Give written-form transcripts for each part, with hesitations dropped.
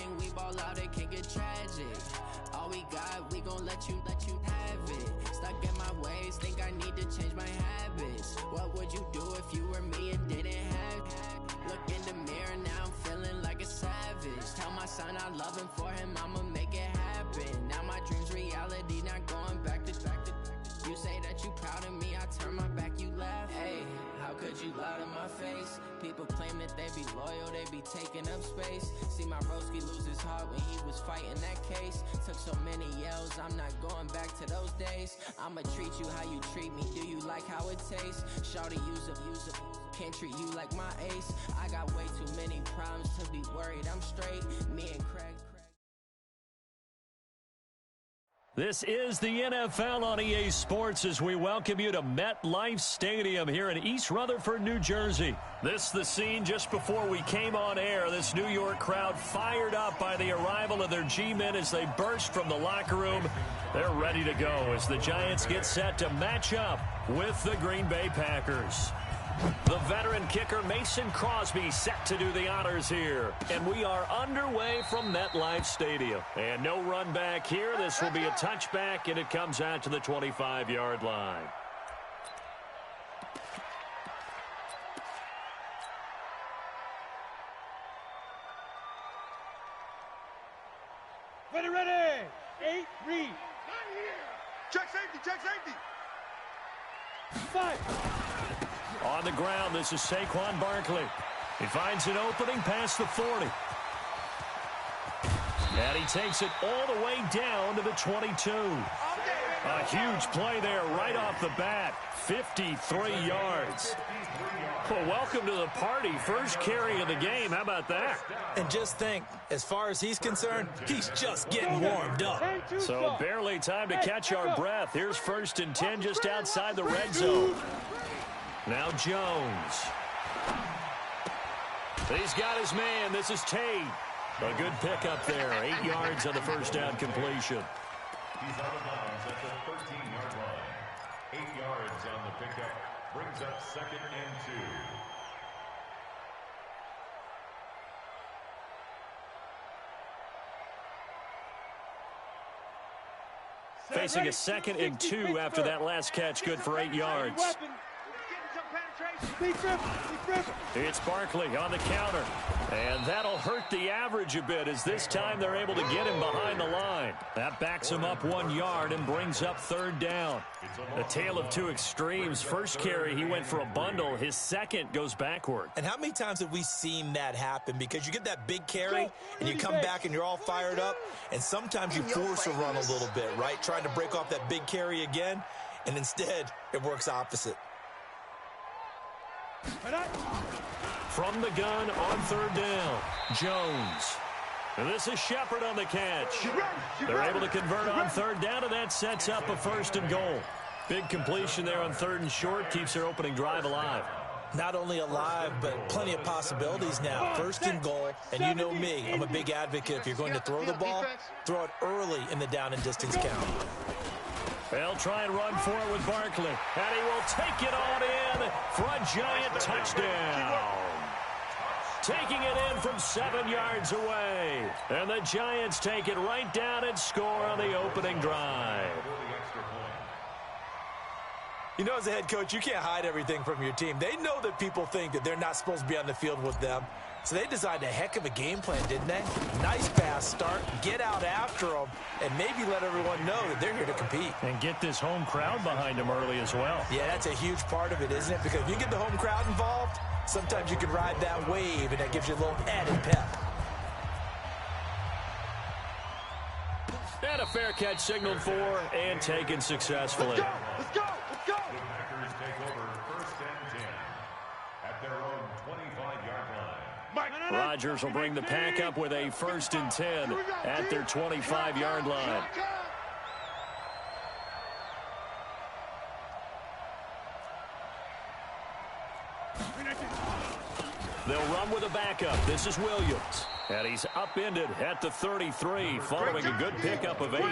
gang, we ball out, it can get tragic. All we got, we gon' let you have it. Stuck in my ways, think I need to change my habits. What would you do if you were me and didn't have it? Look in the mirror, now I'm feeling like a savage. Tell my son I love him, for him I'ma make it happen. Now my dream's reality, not going back to. You say that you proud of me, I turn my back, you laugh. Hey, how could you lie to my face? People claim that they be loyal, they be taking up space. See my broski lose his heart when he was fighting that case. Took so many yells, I'm not going back to those days. I'ma treat you how you treat me, do you like how it tastes? Shawty, use up, can't treat you like my ace. I got way too many problems to be worried, I'm straight. Me and Craig. This is the NFL on EA Sports as we welcome you to MetLife Stadium here in East Rutherford, New Jersey. This the scene just before we came on air. This New York crowd fired up by the arrival of their G-men as they burst from the locker room. They're ready to go as the Giants get set to match up with the Green Bay Packers. The veteran kicker Mason Crosby set to do the honors here. And we are underway from MetLife Stadium. And no run back here. This will be a touchback, and it comes out to the 25-yard line. Ready. 8, read. Check safety. 5. On the ground, this is Saquon Barkley. He finds an opening past the 40. And he takes it all the way down to the 22. A huge play there right off the bat. 53 yards. Well, welcome to the party. First carry of the game. How about that? And just think, as far as he's concerned, he's just getting warmed up. So barely time to catch our breath. Here's 1st and 10 just outside the red zone. Now Jones. He's got his man. This is Tate. A good pickup there. 8 yards on the first down completion. He's out of bounds at the 13-yard line. 8 yards on the pickup. Brings up 2nd and 2. Facing a 2nd and 2 after that last catch. Good for 8 yards. It's Barkley on the counter. And that'll hurt the average a bit as this time they're able to get him behind the line. That backs him up 1 yard and brings up 3rd down. A tale of two extremes. First carry, he went for a bundle. His second goes backward. And how many times have we seen that happen? Because you get that big carry, and you come back and you're all fired up, and sometimes you force a run a little bit, right? Trying to break off that big carry again, and instead it works opposite. From the gun on 3rd down, Jones. And this is Shepard on the catch. They're able to convert on 3rd down, and that sets up a 1st and goal. Big completion there on 3rd and short, keeps their opening drive alive. Not only alive, but plenty of possibilities now. 1st and goal, and you know me, I'm a big advocate. If you're going to throw the ball, throw it early in the down and distance count. They'll try and run for it with Barkley. And he will take it on in for a giant touchdown. Taking it in from 7 yards away. And the Giants take it right down and score on the opening drive. You know, as a head coach, you can't hide everything from your team. They know that people think that they're not supposed to be on the field with them. So they designed a heck of a game plan, didn't they? Nice fast start, get out after them, and maybe let everyone know that they're here to compete. And get this home crowd behind them early as well. Yeah, that's a huge part of it, isn't it? Because if you get the home crowd involved, sometimes you can ride that wave, and that gives you a little added pep. And a fair catch signaled for and taken successfully. Let's go! The Packers take over 1st and 10 at their own 25-yard line. Rodgers will bring the pack up with a 1st and 10 at their 25-yard line. They'll run with a backup. This is Williams. And he's upended at the 33 following a good pickup of 8.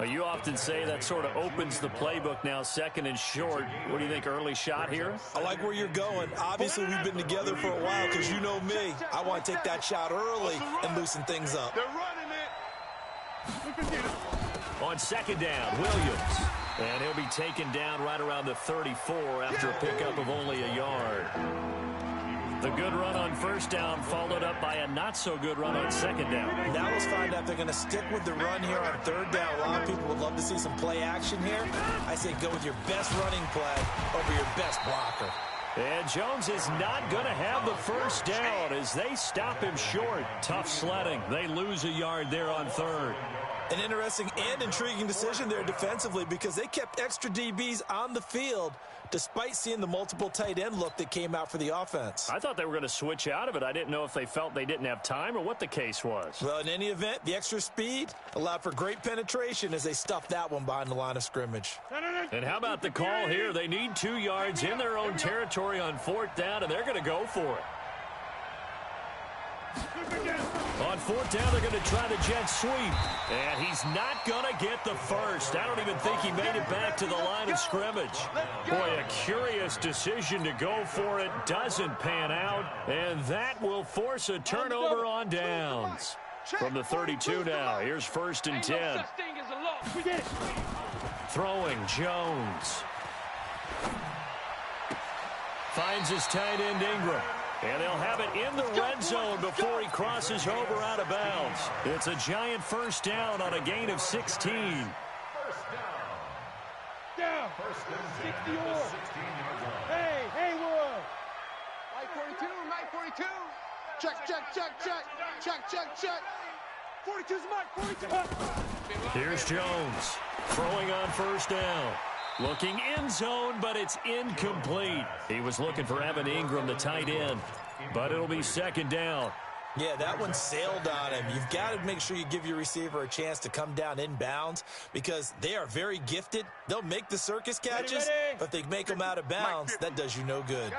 You often say that sort of opens the playbook now, second and short. What do you think, early shot here? I like where you're going. Obviously, we've been together for a while because you know me. I want to take that shot early and loosen things up. They're running it. On second down, Williams. And he'll be taken down right around the 34 after a pickup of only a yard. The good run on first down followed up by a not-so-good run on second down. Now let's find out if they're going to stick with the run here on third down. A lot of people would love to see some play action here. I say go with your best running play over your best blocker. And Jones is not going to have the first down as they stop him short. Tough sledding. They lose a yard there on third. An interesting and intriguing decision there defensively because they kept extra DBs on the field despite seeing the multiple tight end look that came out for the offense. I thought they were going to switch out of it. I didn't know if they felt they didn't have time or what the case was. Well, in any event, the extra speed allowed for great penetration as they stuffed that one behind the line of scrimmage. And how about the call here? They need 2 yards in their own territory on fourth down, and they're going to go for it. On fourth down, they're going to try the jet sweep. And he's not going to get the first. I don't even think he made it back to the line of scrimmage. Boy, a curious decision to go for it. Doesn't pan out. And that will force a turnover on downs. From the 32 now, here's first and 10. Throwing, Jones. Finds his tight end, Ingram. And they'll have it in the red zone before he crosses over out of bounds. It's a giant first down on a gain of 16. Down. 60 more. Hey, Haywood. Mike 42, Mike 42. Check, check, check, check. Check, check, check. 42's Mike, 42. Here's Jones throwing on first down. Looking in zone, but it's incomplete. He was looking for Evan Ingram, the tight end, but it'll be second down. Yeah, that one sailed on him. You've got to make sure you give your receiver a chance to come down inbounds because they are very gifted. They'll make the circus catches, but they make them out of bounds. That does you no good.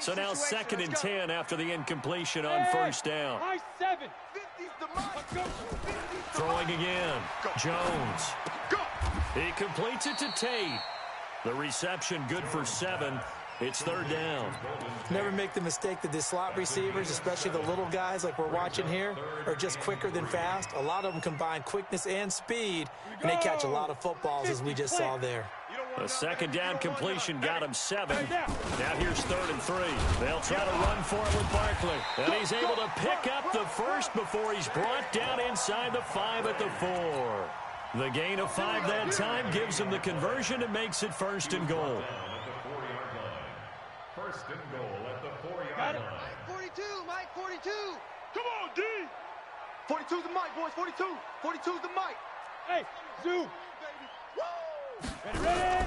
So now second and 10 after the incompletion on first down. High 7. Throwing again. Jones. He completes it to Tate. The reception good for 7. It's third down. Never make the mistake that the slot receivers, especially the little guys like we're watching here, are just quicker than fast. A lot of them combine quickness and speed, and they catch a lot of footballs as we just saw there. A second down completion got him 7. Now here's third and 3. They'll try to run for it with Barkley. And he's able to pick up the first before he's brought down inside the 5 at the 4. The gain of 5 that time gives him the conversion and makes it first and goal. First and goal at the 4-yard line. Mike 42, Mike 42. Come on, D. 42's the Mike, boys, 42. 42's the Mike. Hey, zoom. Ready.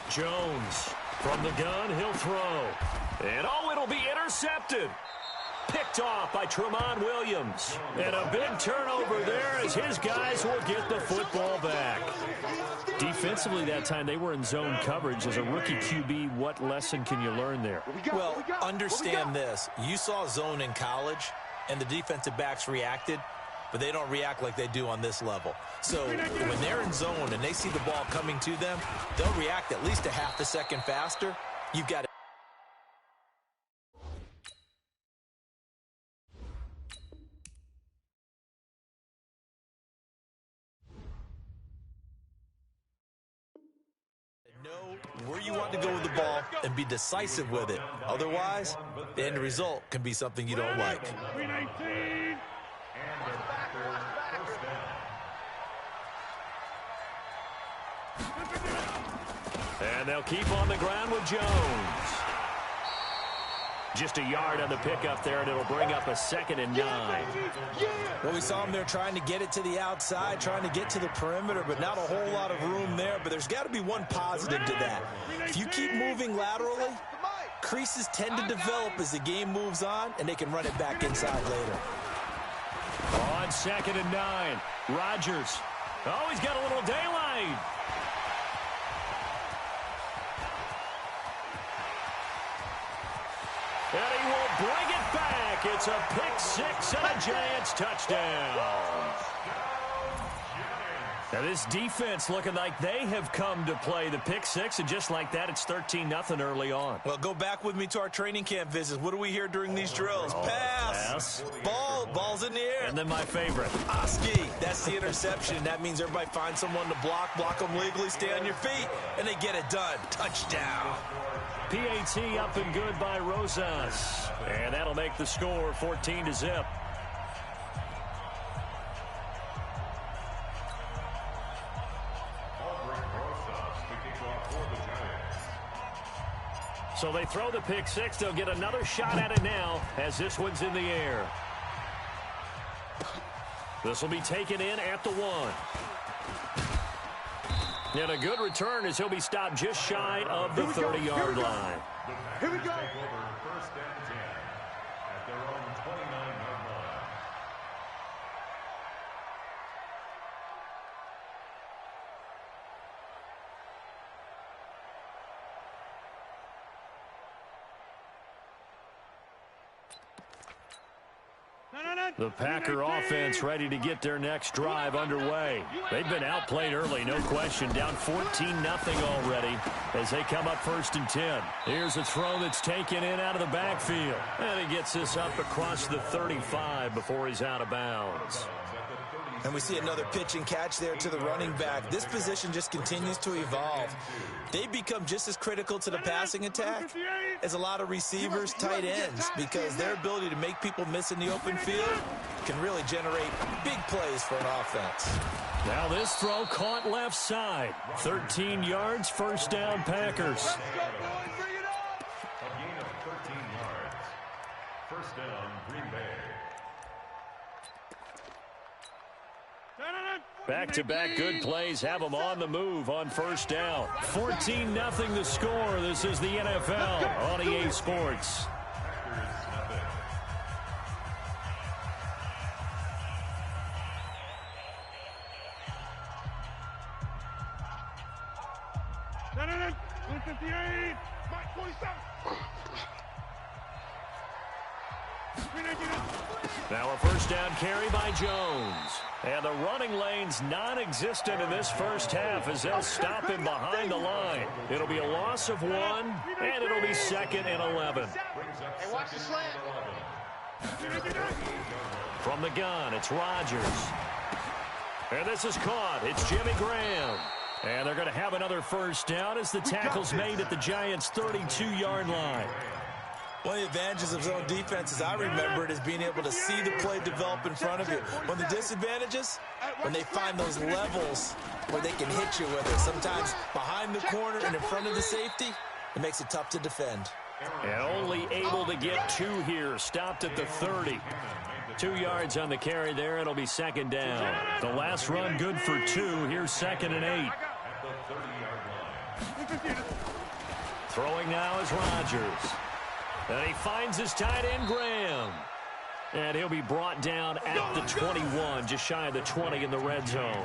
Jones from the gun, he'll throw. And oh, it'll be intercepted. Picked off by Tramon Williams. And a big turnover there as his guys will get the football back. Defensively that time, they were in zone coverage. As a rookie QB, what lesson can you learn there? Well, understand this. You saw zone in college, and the defensive backs reacted, but they don't react like they do on this level. So when they're in zone and they see the ball coming to them, they'll react at least a half a second faster. You've got to know where you want to go with the ball and be decisive with it. Otherwise, the end result can be something you don't like. 319. And they'll keep on the ground with Jones. Just a yard on the pickup there, and it'll bring up a 2nd and 9. Well, we saw him there trying to get it to the outside, trying to get to the perimeter, but not a whole lot of room there. But there's got to be one positive to that. If you keep moving laterally, creases tend to develop as the game moves on, and they can run it back inside later. On 2nd and 9, Rodgers. Oh, he's got a little daylight. And he will bring it back. It's a pick 6 and a Giants touchdown. Now this defense looking like they have come to play. The pick six, and just like that, it's 13-0 early on. Well, go back with me to our training camp visits. What do we hear during these drills? Pass. Ball's in the air. And then my favorite. Oski, that's the interception. That means everybody finds someone to block them legally, stay on your feet, and they get it done. Touchdown. PAT up and good by Rosas. And that'll make the score 14-0. So they throw the pick six. They'll get another shot at it now as this one's in the air. This will be taken in at the 1. And a good return as he'll be stopped just shy of the 30-yard line. Here we go. First and 10 at their own 29-yard line. The Packer offense ready to get their next drive underway. They've been outplayed early, no question. Down 14-0 already as they come up 1st and 10. Here's a throw that's taken in out of the backfield. And he gets this up across the 35 before he's out of bounds. And we see another pitch and catch there to the running back. This position just continues to evolve. They become just as critical to the passing attack as a lot of receivers, tight ends, because their ability to make people miss in the open field can really generate big plays for an offense. Now this throw caught left side. 13 yards, first down, Packers. A gain of 13 yards. First down, Green Bay. Back-to-back good plays have them on the move on first down. 14-0 the score. This is the NFL on EA Sports. Now a first down carry by Jones. And the running lane's non-existent in this first half as they'll stop him behind the line. It'll be a loss of 1, and it'll be 2nd and 11. Hey, watch the slant. From the gun, it's Rodgers. And this is caught. It's Jimmy Graham. And they're going to have another first down as the tackle's made at the Giants' 32-yard line. One of the advantages of zone defense, as I remember it, is being able to see the play develop in front of you. One of the disadvantages, when they find those levels where they can hit you with it, sometimes behind the corner and in front of the safety, it makes it tough to defend. And only able to get 2 here, stopped at the 30. 2 yards on the carry there. It'll be 2nd down. The last run good for 2. Here's 2nd and 8. Throwing now is Rodgers. And he finds his tight end, Graham. And he'll be brought down at the 21, just shy of the 20 in the red zone.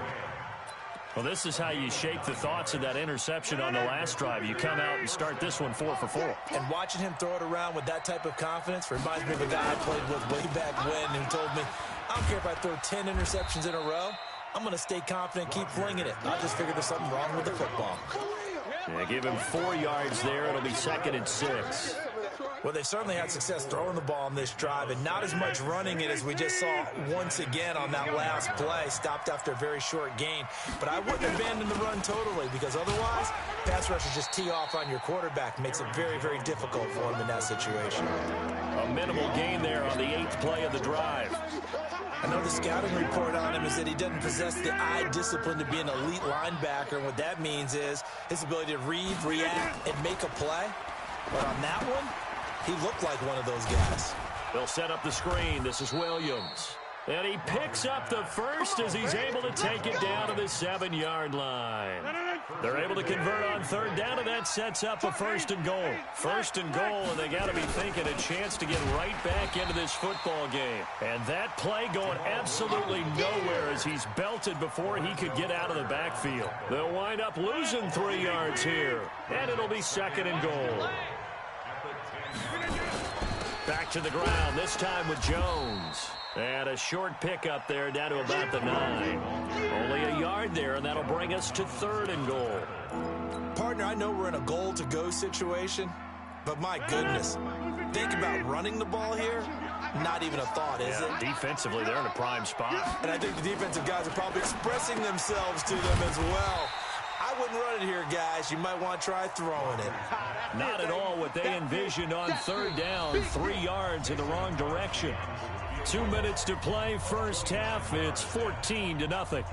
Well, this is how you shape the thoughts of that interception on the last drive. You come out and start this one 4 for 4. And watching him throw it around with that type of confidence reminds me of a guy I played with way back when who told me, I don't care if I throw 10 interceptions in a row. I'm going to stay confident, keep flinging it. I just figured there's something wrong with the football. Yeah, give him 4 yards there. It'll be 2nd and 6. Well, they certainly had success throwing the ball on this drive and not as much running it as we just saw once again on that last play. Stopped after a very short gain. But I wouldn't abandon the run totally because otherwise, pass rushers just tee off on your quarterback. Makes it very, very difficult for him in that situation. A minimal gain there on the 8th play of the drive. I know the scouting report on him is that he doesn't possess the eye discipline to be an elite linebacker. And what that means is his ability to read, react, and make a play. But on that one, he looked like one of those guys. They'll set up the screen. This is Williams. And he picks up the first as he's able to take it down to the 7-yard line. They're able to convert on 3rd down, and that sets up a 1st and goal. 1st and goal, and they got to be thinking a chance to get right back into this football game. And that play going absolutely nowhere as he's belted before he could get out of the backfield. They'll wind up losing 3 yards here, and it'll be 2nd and goal. Back to the ground, this time with Jones. And a short pickup there down to about the 9. Only a yard there, and that'll bring us to 3rd and goal. Partner, I know we're in a goal-to-go situation, but my goodness, think about running the ball here. Not even a thought, is it? Defensively, they're in a prime spot. And I think the defensive guys are probably expressing themselves to them as well. I wouldn't run it here, guys. You might want to try throwing it. Not at all what they envisioned on 3rd down. 3 yards in the wrong direction. 2 minutes to play, first half. It's 14-0.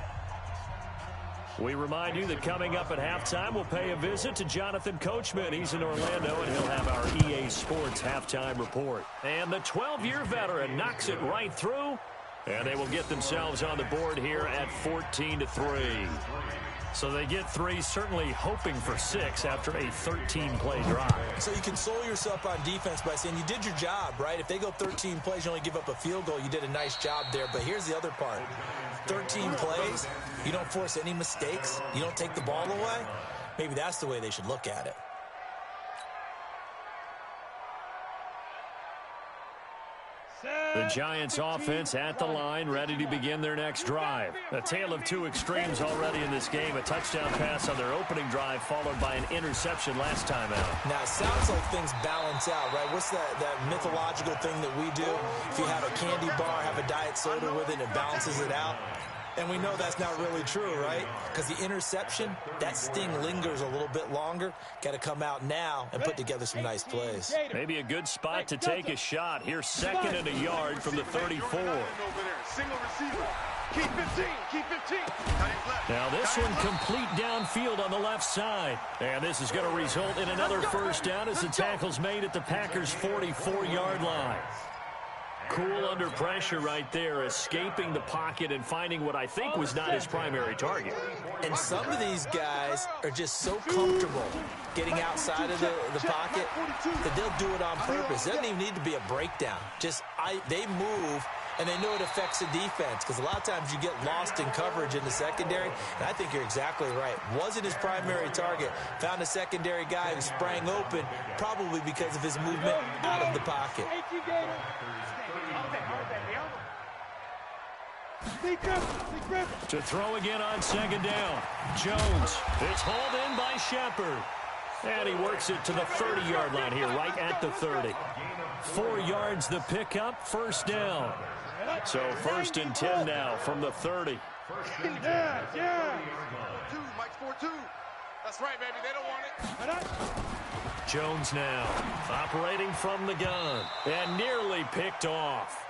We remind you that coming up at halftime, we'll pay a visit to Jonathan Coachman. He's in Orlando, and he'll have our EA Sports halftime report. And the 12-year veteran knocks it right through, and they will get themselves on the board here at 14-3. So they get 3, certainly hoping for 6 after a 13-play drive. So you console yourself on defense by saying you did your job, right? If they go 13 plays, you only give up a field goal. You did a nice job there. But here's the other part. 13 plays, you don't force any mistakes. You don't take the ball away. Maybe that's the way they should look at it. The Giants offense at the line, ready to begin their next drive. A tale of 2 extremes already in this game. A touchdown pass on their opening drive, followed by an interception last time out. Now, it sounds like things balance out, right? What's that mythological thing that we do? If you have a candy bar, have a diet soda with it, it balances it out. And we know that's not really true, right? Because the interception, that sting lingers a little bit longer. Got to come out now and put together some nice plays. Maybe a good spot to take a shot. Here's 2nd and a yard from the 34. Single receiver. Keep 15. Keep 15. Now this one complete downfield on the left side. And this is going to result in another first down as the tackle's made at the Packers' 44-yard line. Cool under pressure right there, escaping the pocket and finding what I think was not his primary target. And some of these guys are just so comfortable getting outside of the pocket that they'll do it on purpose. It doesn't even need to be a breakdown. They move, and they know it affects the defense because a lot of times you get lost in coverage in the secondary, and I think you're exactly right. Wasn't his primary target. Found a secondary guy who sprang open, probably because of his movement out of the pocket. To throw again on 2nd down. Jones. It's hauled in by Shepard. And he works it to the 30-yard line here, right at the 30. 4 yards the pickup, first down. So 1st and 10 now from the 30. Yeah. 2, Mike's 4-2. That's right, baby. They don't want it. Jones now operating from the gun and nearly picked off.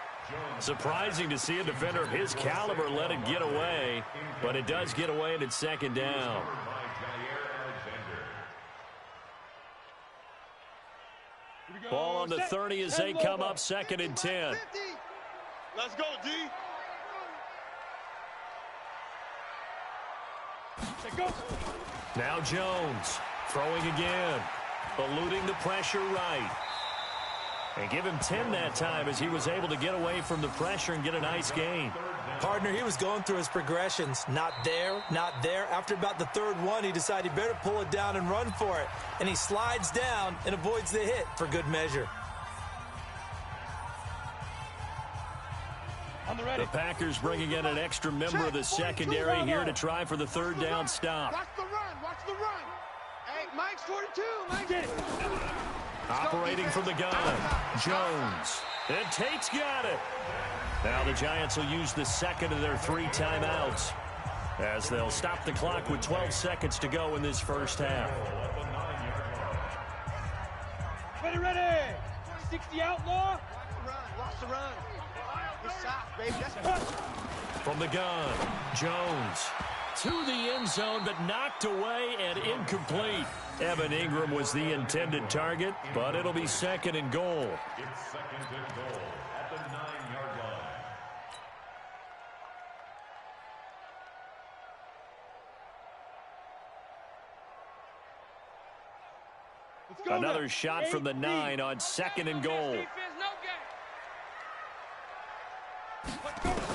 Surprising to see a defender of his caliber let it get away, but it does get away and it's 2nd down. Ball on the 30 as they come up 2nd and 10. Let's go, D. Now Jones throwing again, eluding the pressure right. And give him 10 that time as he was able to get away from the pressure and get a nice gain. Partner, he was going through his progressions. Not there, not there. After about the 3rd one, he decided he better pull it down and run for it. And he slides down and avoids the hit for good measure. The Packers bringing in an extra member of the secondary here to try for the 3rd down stop. Watch the run. Watch the run. Hey, Mike's 42. Mike. Get it. Operating from the gun, Jones. And Tate's got it. Now the Giants will use the 2nd of their 3 timeouts as they'll stop the clock with 12 seconds to go in this first half. Ready. 60 outlaw. Watch the run. Good shot, baby. That's From the gun, Jones to the end zone, but knocked away and incomplete. Evan Ingram was the intended target, but it'll be 2nd and goal. It's 2nd and goal at the 9-yard line. Another shot from the 9 on 2nd and goal.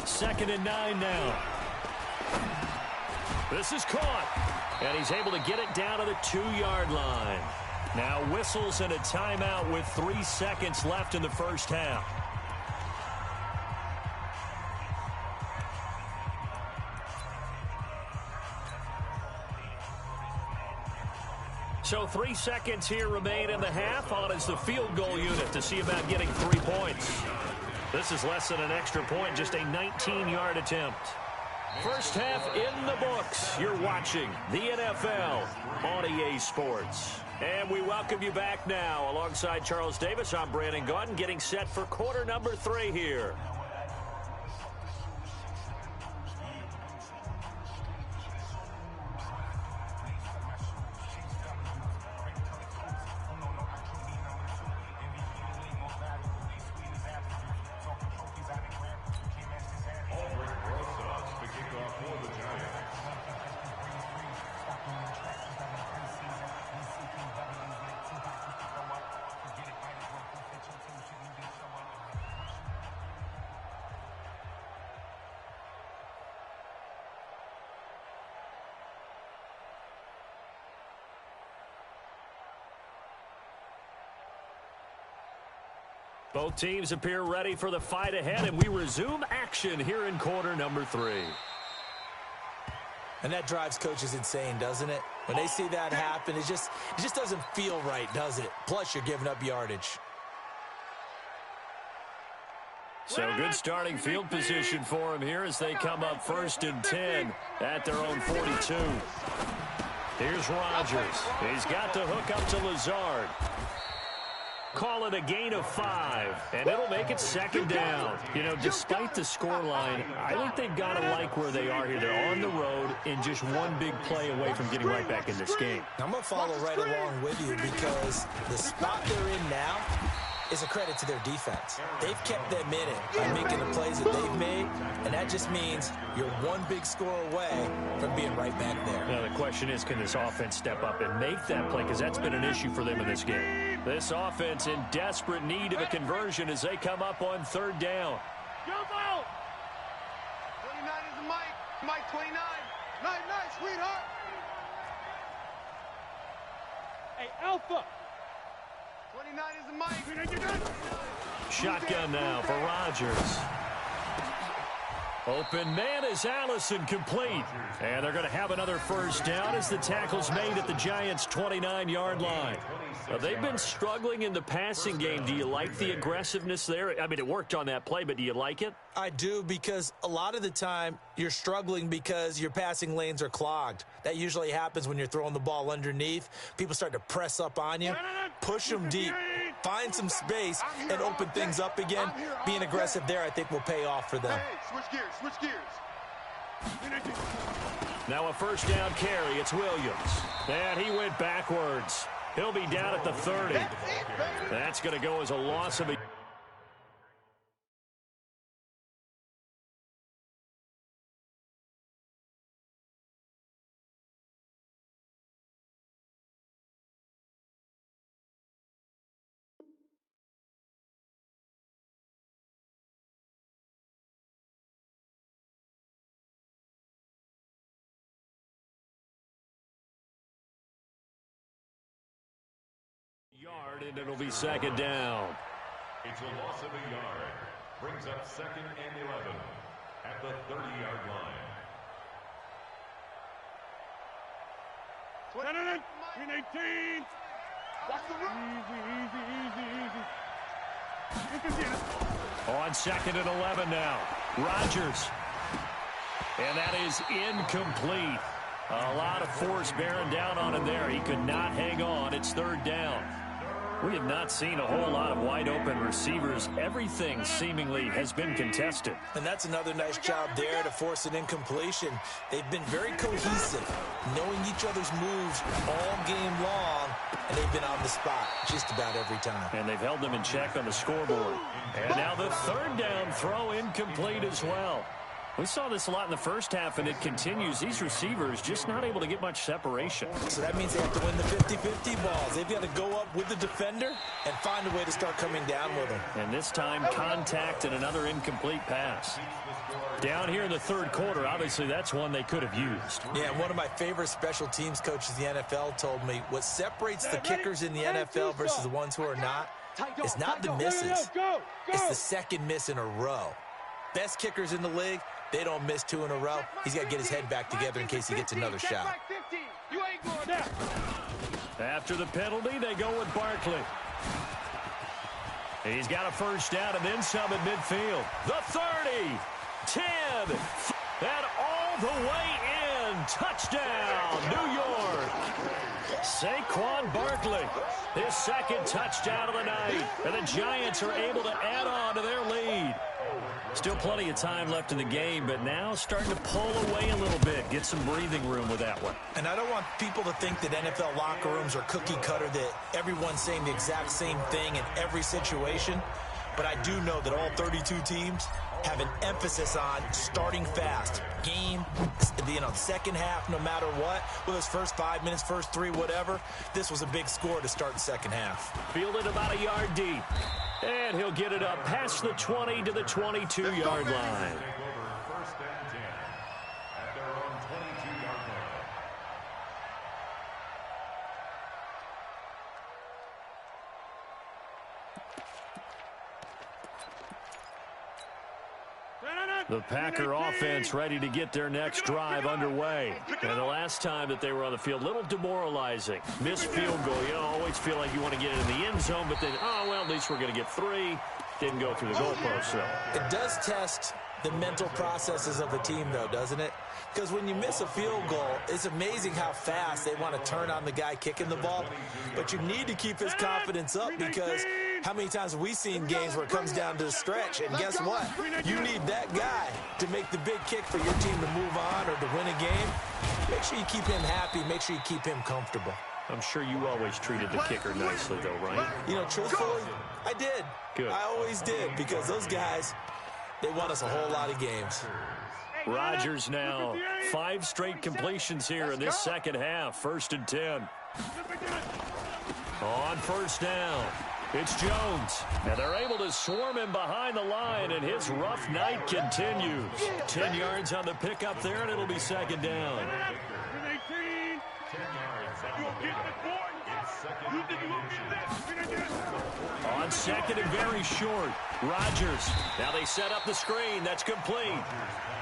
2nd and 9 now. This is caught, and he's able to get it down to the 2-yard line. Now whistles and a timeout with 3 seconds left in the first half. So 3 seconds here remain in the half. On is the field goal unit to see about getting 3 points. This is less than an extra point, just a 19-yard attempt. First half in the books. You're watching the NFL on EA Sports. And we welcome you back now. Alongside Charles Davis, I'm Brandon Gaudin, getting set for quarter number 3 here. Both teams appear ready for the fight ahead, and we resume action here in quarter number 3. And that drives coaches insane, doesn't it? When they see that happen, it just doesn't feel right, does it? Plus, you're giving up yardage. So good starting field position for him here as they come up 1st and 10 at their own 42. Here's Rodgers. He's got the hook up to Lazard. Call it a gain of 5, and it'll make it 2nd down. You know, despite the scoreline, I think they've got to like where they are here. They're on the road and just one big play away from getting right back in this game. I'm going to follow right along with you because the spot they're in now is a credit to their defense. They've kept them in it by making the plays that they've made, and that just means you're one big score away from being right back there. Now, the question is, can this offense step up and make that play? Because that's been an issue for them in this game. This offense in desperate need of a conversion as they come up on 3rd down. Jump out! 29 is the Mike. Mike 29. Night, sweetheart. Hey, Alpha! 29 is the Mike. Shotgun now for Rodgers. Open man is Allison, complete. And they're going to have another 1st down as the tackle's made at the Giants' 29-yard line. Now, they've been struggling in the passing game. Do you like the aggressiveness there? I mean, it worked on that play, but do you like it? I do, because a lot of the time you're struggling because your passing lanes are clogged. That usually happens when you're throwing the ball underneath. People start to press up on you, push them deep, find some space, and open things up again. Being aggressive there, I think, will pay off for them. Switch gears. Now a 1st down carry. It's Williams. And he went backwards. He'll be down at the 30. That's going to go as a loss of a... yard, and it'll be 2nd down. It's a loss of a yard. Brings up 2nd and 11 at the 30-yard line. 18! Watch the run. Easy. On 2nd and 11 now. Rodgers. And that is incomplete. A lot of force bearing down on him there. He could not hang on. It's 3rd down. We have not seen a whole lot of wide-open receivers. Everything seemingly has been contested. And that's another nice job there to force an incompletion. They've been very cohesive, knowing each other's moves all game long, and they've been on the spot just about every time. And they've held them in check on the scoreboard. And now the 3rd down throw incomplete as well. We saw this a lot in the first half, and it continues. These receivers just not able to get much separation. So that means they have to win the 50-50 balls. They've got to go up with the defender and find a way to start coming down with him. And this time, contact and another incomplete pass. Down here in the third quarter, obviously that's one they could have used. Yeah, and one of my favorite special teams coaches in the NFL told me what separates the kickers in the NFL versus the ones who are not is not the misses. It's the second miss in a row. Best kickers in the league, they don't miss 2 in a row. He's got to get his head back together in case he gets another shot. After the penalty, they go with Barkley. He's got a first down and then some at midfield. The 30, 10, and all the way in. Touchdown, New York. Saquon Barkley, his second touchdown of the night. And the Giants are able to add on to their lead. Still plenty of time left in the game, but now starting to pull away a little bit. Get some breathing room with that one. And I don't want people to think that NFL locker rooms are cookie cutter, that everyone's saying the exact same thing in every situation. But I do know that all 32 teams have an emphasis on starting fast. Game, second half, no matter what. Whether it's first 5 minutes, first 3, whatever. This was a big score to start the second half. Fielded about a yard deep. And he'll get it up past the 20 to the 22-yard line. First and 10 at their own 22-yard line. The Packer offense ready to get their next drive underway. And the last time that they were on the field, a little demoralizing. Missed field goal. You always feel like you want to get it in the end zone, but then, oh, well, at least we're going to get 3. Didn't go through the goalpost, so. It does test the mental processes of the team, though, doesn't it? Because when you miss a field goal, it's amazing how fast they want to turn on the guy kicking the ball. But you need to keep his confidence up, because how many times have we seen games where it comes down to the stretch? And guess what? You need that guy to make the big kick for your team to move on or to win a game. Make sure you keep him happy. Make sure you keep him comfortable. I'm sure you always treated the kicker nicely, though, right? You know, truthfully, I did. Good. I always did, because those guys, they won us a whole lot of games. Rodgers now. 5 straight completions here in this second half. 1st and 10. On first down, it's Jones. And they're able to swarm him behind the line, and his rough night continues. 10 yards on the pickup there, and it'll be second down. 10 yards on the pickup. It's second and 10. On second and very short, Rodgers. Now they set up the screen. That's complete.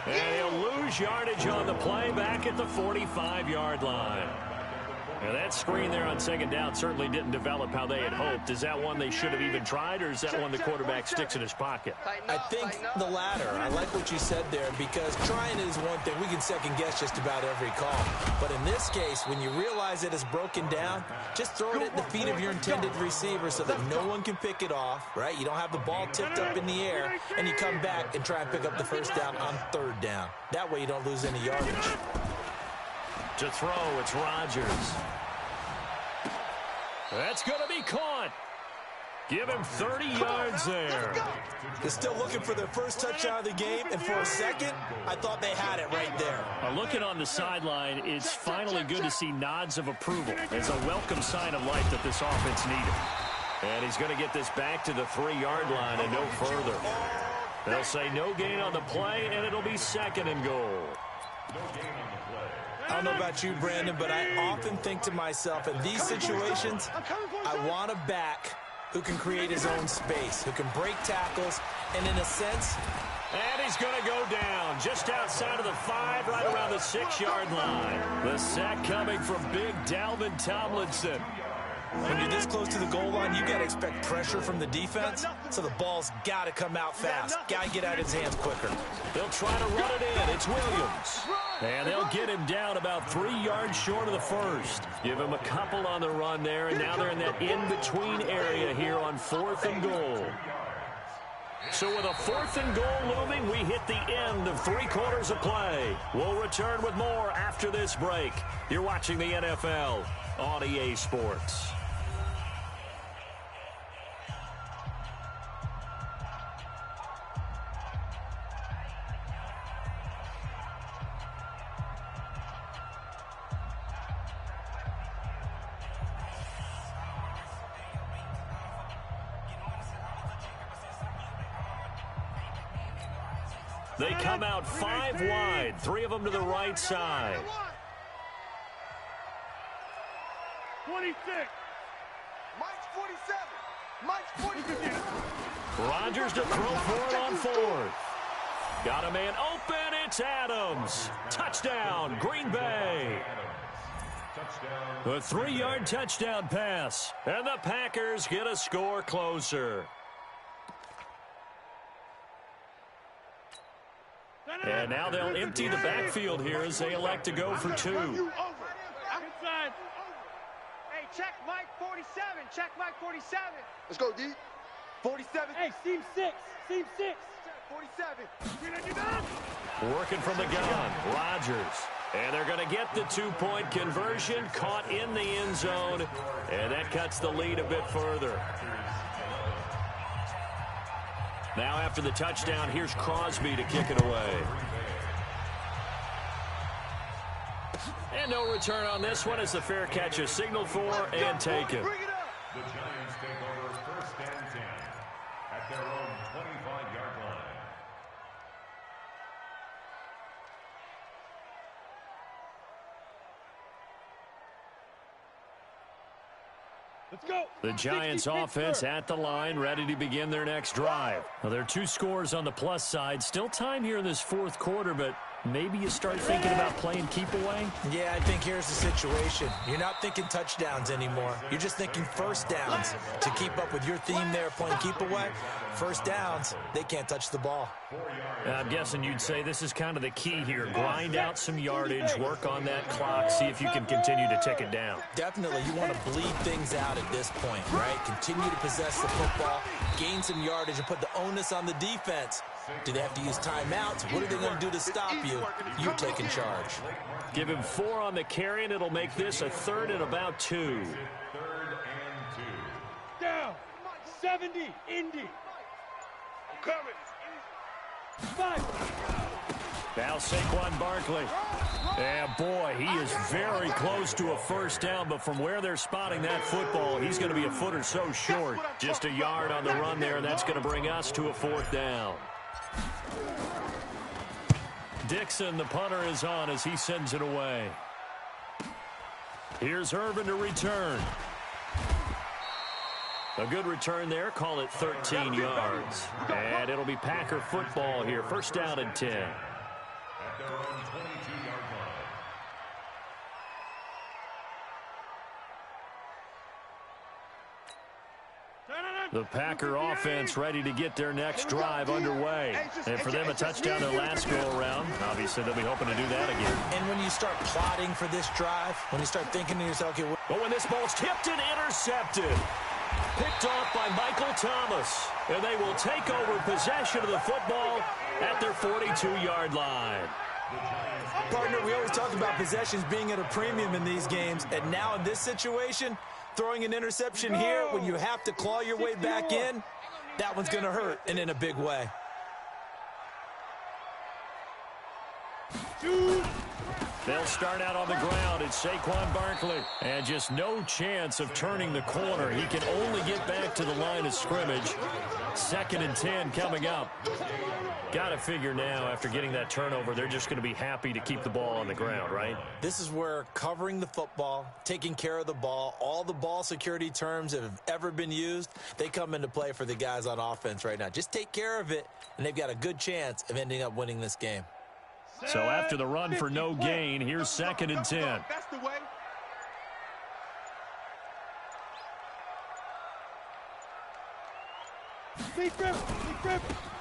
And he'll lose yardage on the play back at the 45-yard line. Now that screen there on second down certainly didn't develop how they had hoped. Is that one they should have even tried, or is that one the quarterback sticks in his pocket? I think the latter. I like what you said there, because trying is one thing. We can second guess just about every call. But in this case, when you realize it is broken down, just throw it at the feet of your intended receiver so that no one can pick it off, right? You don't have the ball tipped up in the air, and you come back and try and pick up the first down on third down. That way you don't lose any yardage. To throw, it's Rodgers. That's going to be caught. Give him 30 yards there. They're still looking for their first touchdown of the game, and for a second, I thought they had it right there. Looking on the sideline, it's finally good to see nods of approval. It's a welcome sign of life that this offense needed. And he's going to get this back to the 3-yard line and no further. They'll say no gain on the play, and it'll be second and goal. No gain on the play. I don't know about you, Brandon, but I often think to myself, in these situations, I want a back who can create his own space, who can break tackles, and in a sense... And he's going to go down just outside of the 5, right around the 6-yard line. The sack coming from big Dalvin Tomlinson. When you're this close to the goal line, you've got to expect pressure from the defense, so the ball's got to come out fast. Got to get out of his hands quicker. They'll try to run it in. It's Williams. And they'll get him down about 3 yards short of the first. Give him a couple on the run there, and now they're in that in-between area here on 4th and goal. So with a 4th and goal looming, we hit the end of 3 quarters of play. We'll return with more after this break. You're watching the NFL on EA Sports. They come out 5 wide, 3 of them to the right side. 26. Mike's 47. Mike's 47. Rodgers to throw for it on 4th. Got a man open. It's Adams. Touchdown, Green Bay. A 3-yard touchdown pass. And the Packers get a score closer. And now they'll empty the backfield here as they elect to go for 2. Inside. Hey, check Mike 47. Check Mike 47. Let's go, D. 47. Hey, seam 6. Seam 6. 47. Working from the gun, Rodgers. And they're going to get the 2-point conversion, caught in the end zone, and that cuts the lead a bit further. Now after the touchdown, here's Crosby to kick it away. And no return on this one as the fair catch is signaled for and taken. The Giants take over 1st and 10 at their own 25-yard line. Let's go. The Giants offense at the line, ready to begin their next drive. Well, there are 2 scores on the plus side. Still time here in this 4th quarter, but maybe you start thinking about playing keep away? Yeah, I think here's the situation. You're not thinking touchdowns anymore. You're just thinking first downs. To keep up with your theme there, playing keep away, first downs, they can't touch the ball. I'm guessing you'd say this is kind of the key here. Grind out some yardage, work on that clock, see if you can continue to tick it down. Definitely, you want to bleed things out at this point, right? Continue to possess the football, gain some yardage, and put the onus on the defense. Do they have to use timeouts? What are they going to do to stop you? You taking charge. Give him 4 on the carry, and it'll make this a 3rd and about 2. 3rd and 2. Down. 70. Indy. I'm coming. 5. Now Saquon Barkley. And boy, he is very close to a first down, but from where they're spotting that football, he's going to be a foot or so short. Just a yard on the run there, and that's going to bring us to a 4th down. Dixon, the punter, is on as he sends it away. Here's Irvin to return. A good return there. Call it 13 yards. And it'll be Packer football here. 1st down and 10. At their own 22-yard line. The Packer offense ready to get their next drive underway. And for them, a touchdown their last go-around. Obviously, they'll be hoping to do that again. And when you start plotting for this drive, when you start thinking to yourself, okay, But when this ball's tipped and intercepted, picked off by Michael Thomas. And they will take over possession of the football at their 42-yard line. partner, we always talk about possessions being at a premium in these games. And now in this situation, throwing an interception here when you have to claw your way back in, that one's going to hurt, and in a big way. They'll start out on the ground. It's Saquon Barkley. And just no chance of turning the corner. He can only get back to the line of scrimmage. 2nd and 10 coming up. Got to figure now, after getting that turnover, they're just going to be happy to keep the ball on the ground, right? This is where covering the football, taking care of the ball, all the ball security terms that have ever been used, they come into play for the guys on offense right now. Just take care of it, and they've got a good chance of ending up winning this game. So after the run for no gain, here's 2nd and 10. That's the way.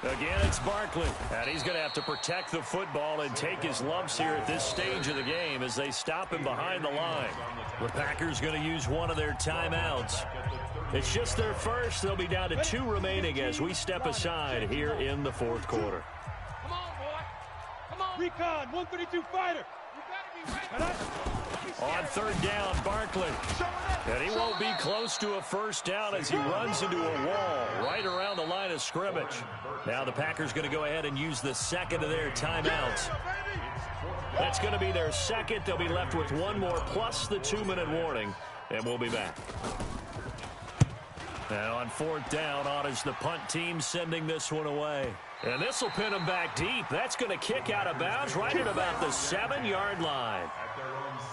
Again, it's Barkley. And he's going to have to protect the football and take his lumps here at this stage of the game as they stop him behind the line. The Packers going to use one of their timeouts. It's just their first. They'll be down to 2 remaining as we step aside here in the 4th quarter. Come on, boy. Come on. Recon, 132 fighter. You better be ready. On 3rd down, Barkley. And he won't be close to a first down as he runs into a wall right around the line of scrimmage. Now the Packers going to go ahead and use the 2nd of their timeouts. That's going to be their 2nd. They'll be left with 1 more plus the 2-minute warning. And we'll be back. Now on 4th down, on is the punt team sending this one away. And this will pin them back deep. That's going to kick out of bounds right at about the 7-yard line.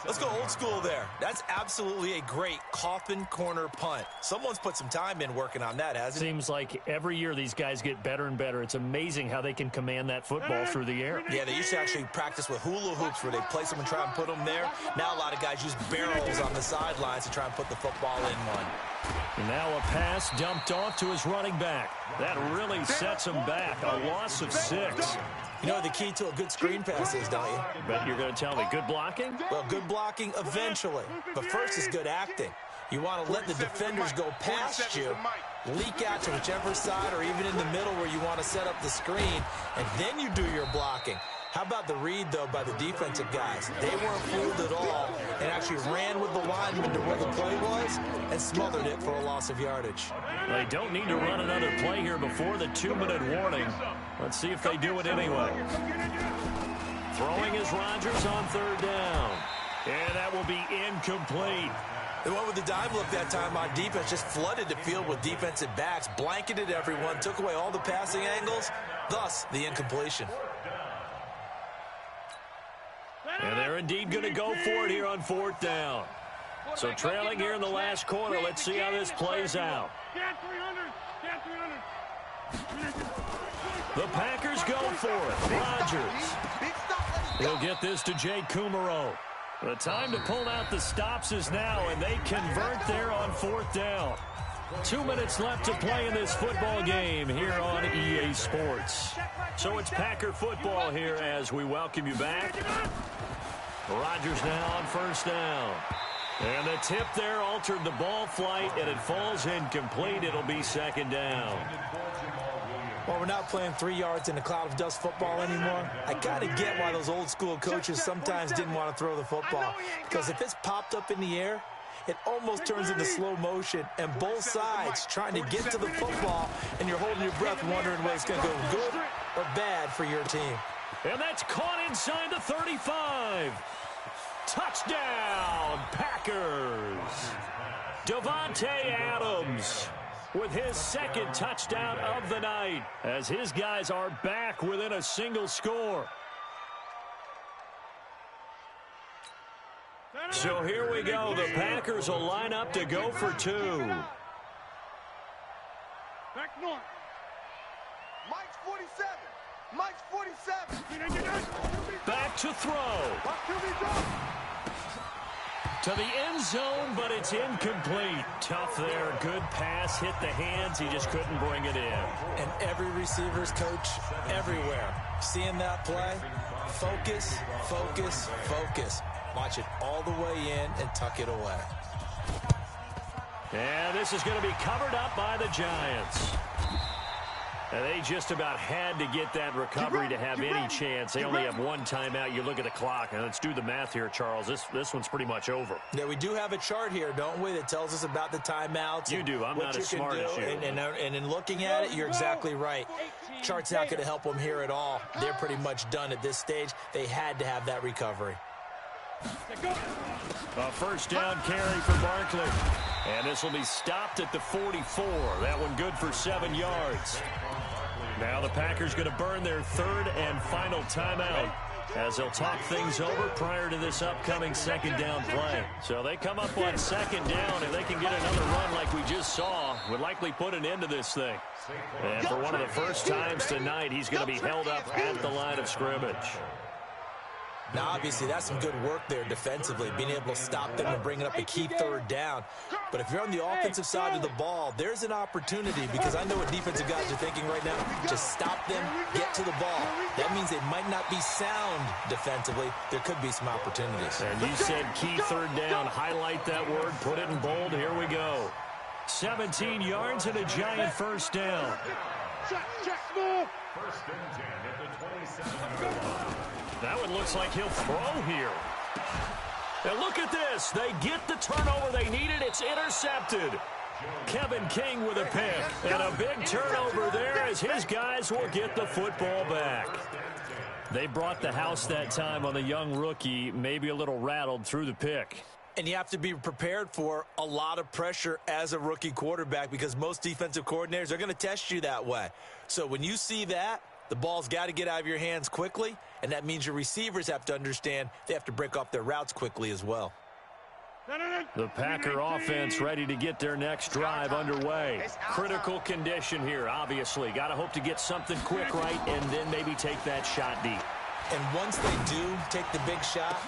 Let's go old school there. That's absolutely a great coffin corner punt. Someone's put some time in working on that, hasn't it? Seems like every year these guys get better and better. It's amazing how they can command that football through the air. Yeah, they used to actually practice with hula hoops where they place them and try and put them there. Now a lot of guys use barrels on the sidelines to try and put the football in one. And now a pass dumped off to his running back. That really sets him back. A loss of 6. You know the key to a good screen pass is, don't you? Bet you're going to tell me. Good blocking? Well, good blocking eventually. But first is good acting. You want to let the defenders go past you, leak out to whichever side or even in the middle where you want to set up the screen, and then you do your blocking. How about the read, though, by the defensive guys? They weren't fooled at all and actually ran with the lineman to where the play was and smothered it for a loss of yardage. They don't need to run another play here before the 2-minute warning. Let's see if they do it anyway. Throwing is Rodgers on 3rd down. And that will be incomplete. The one with the dime look that time on defense just flooded the field with defensive backs, blanketed everyone, took away all the passing angles, thus the incompletion. And they're indeed going to go for it here on 4th down. So trailing here in the last quarter, let's see how this plays out. The Packers go for it. Rodgers. He'll get this to Jay Kumaro. The time to pull out the stops is now, and they convert there on 4th down. 2 minutes left to play in this football game here on EA Sports. So it's Packer football here as we welcome you back. Rodgers now on 1st down. And the tip there altered the ball flight, and it falls incomplete. It'll be 2nd down. Well, we're not playing 3 yards in a cloud of dust football anymore. I kind of get why those old school coaches sometimes didn't want to throw the football. Because if it's popped up in the air, it almost turns into slow motion, and both sides trying to get to the football, and you're holding your breath wondering whether it's going to go good or bad for your team. And that's caught inside the 35. Touchdown, Packers. Davante Adams with his 2nd touchdown of the night as his guys are back within a single score. So here we go. The Packers will line up to go for 2. Back north. Mike's 47. Mike's 47. Back to throw. To the end zone, but it's incomplete. Tough there. Good pass. Hit the hands. He just couldn't bring it in. And every receiver's coach everywhere. Seeing that play, focus, focus, focus. Watch it all the way in and tuck it away. And this is going to be covered up by the Giants. And they just about had to get that recovery to have any chance. They only have 1 timeout. You look at the clock, and let's do the math here, Charles. This one's pretty much over. Yeah, we do have a chart here, don't we, that tells us about the timeouts. You do. I'm not as smart as you. And in looking at it, you're exactly right. Chart's not going to help them here at all. They're pretty much done at this stage. They had to have that recovery. A 1st down carry for Barkley. And this will be stopped at the 44. That one good for 7 yards. Now the Packers going to burn their 3rd and final timeout as they'll talk things over prior to this upcoming 2nd down play. So they come up on 2nd down, and they can get another run like we just saw. Would likely put an end to this thing. And for one of the first times tonight, he's going to be held up at the line of scrimmage. Now, obviously, that's some good work there defensively, being able to stop them and bringing up a key 3rd down. But if you're on the offensive side of the ball, there's an opportunity, because I know what defensive guys are thinking right now. Just stop them, get to the ball. That means they might not be sound defensively. There could be some opportunities. And you said key 3rd down. Highlight that word. Put it in bold. Here we go. 17 yards and a Giant 1st down. Check, move. 1st and 10 at the 27-yard line. That one looks like he'll throw here. And look at this. They get the turnover they needed. It's intercepted. Kevin King with a pick. And a big turnover there as his guys will get the football back. They brought the house that time on the young rookie, maybe a little rattled through the pick. And you have to be prepared for a lot of pressure as a rookie quarterback, because most defensive coordinators are going to test you that way. So when you see that, The ball's got to get out of your hands quickly, and that means your receivers have to understand they have to break off their routes quickly as well. The Packer offense ready to get their next drive underway. Critical condition here, obviously. Got to hope to get something quick right and then maybe take that shot deep. And once they do take the big shot,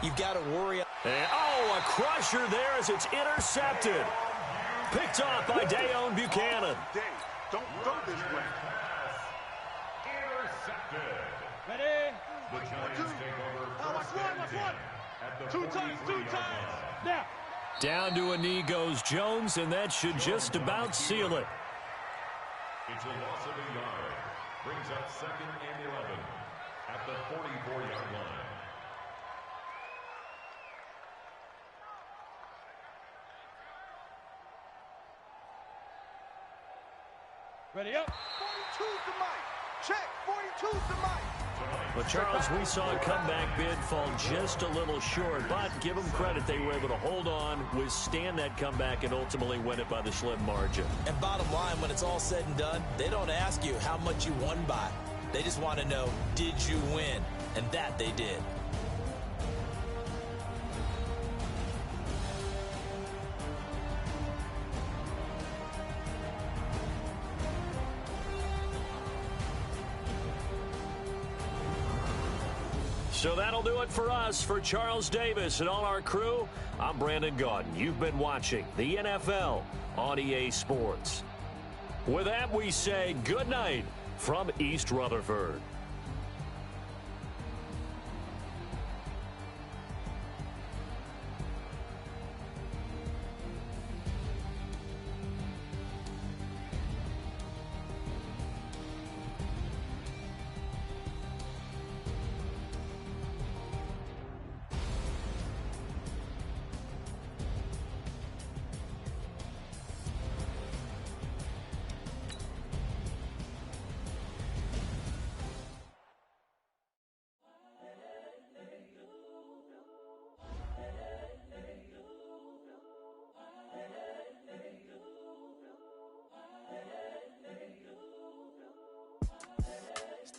you've got to worry. And, oh, a crusher there as it's intercepted. Picked off by Dayon Buchanan. Don't go this way. Intercepted. Ready? The Giants take over Watch first one, and watch 10 one. at the 2 times, 2 43-yard times. line. Now. Down to a knee goes Jones, and that should just about seal it. It's a loss of a yard. Brings up 2nd and 11 at the 44-yard line. Ready up. 42's the mic. Check. 42's the mic. But, Charles, we saw a comeback bid fall just a little short, but give them credit. They were able to hold on, withstand that comeback, and ultimately win it by the slim margin. And bottom line, when it's all said and done, they don't ask you how much you won by. They just want to know, did you win? And that they did. So that'll do it for us. For Charles Davis and all our crew, I'm Brandon Gaudin. You've been watching the NFL on EA Sports. With that, we say good night from East Rutherford.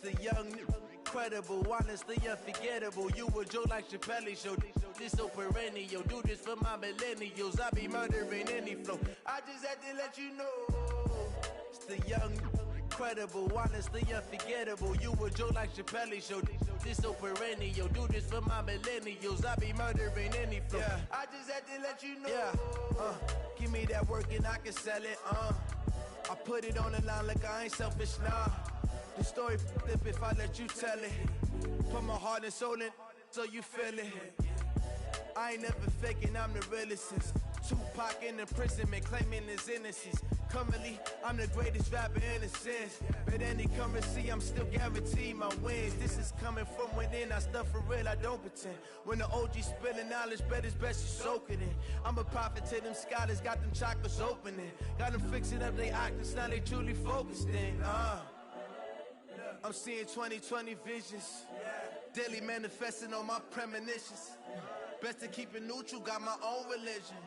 The young, incredible, honestly unforgettable. You a Joe like Chappelle show. This so perennial. Do this for my millennials. I be murdering any flow. I just had to let you know. It's the young, incredible, honestly unforgettable. You a Joe like Chappelle show. This so perennial. Do this for my millennials. I be murdering any flow. Yeah. I just had to let you know. Yeah. Give me that work and I can sell it. I put it on the line like I ain't selfish, nah. The story flip if I let you tell it. Put my heart and soul in so you feel it. I ain't never faking, I'm the realest since Tupac in imprisonment, claiming his innocence. Currently, I'm the greatest rapper in a sense. But any currency, I'm still guaranteed my wins. This is coming from within, I stuff for real, I don't pretend. When the OG spilling knowledge, bet it's best you soak it in. I'm a prophet to them scholars, got them chakras opening. Got them fixing up their octaves, now they truly focused in. I'm seeing 2020 visions. Daily manifesting on my premonitions. Best to keep it neutral, got my own religion.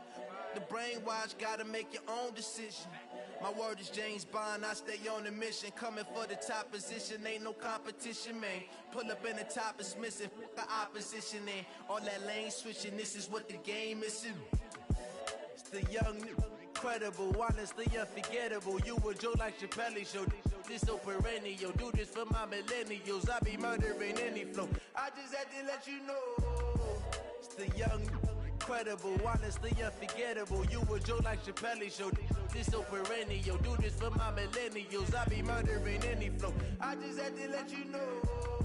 The brainwash, gotta make your own decision. My word is James Bond, I stay on a mission. Coming for the top position, ain't no competition, man. Pull up in the top, it's missing, the opposition, and all that lane switching, this is what the game is. It's the young, incredible, honestly unforgettable. You a Joe like Chappelle show. This so perennial. Do this for my millennials. I be murdering any flow. I just had to let you know. It's the young, incredible, honestly unforgettable. You a Joe like Chappelle show. This so perennial. Do this for my millennials. I be murdering any flow. I just had to let you know.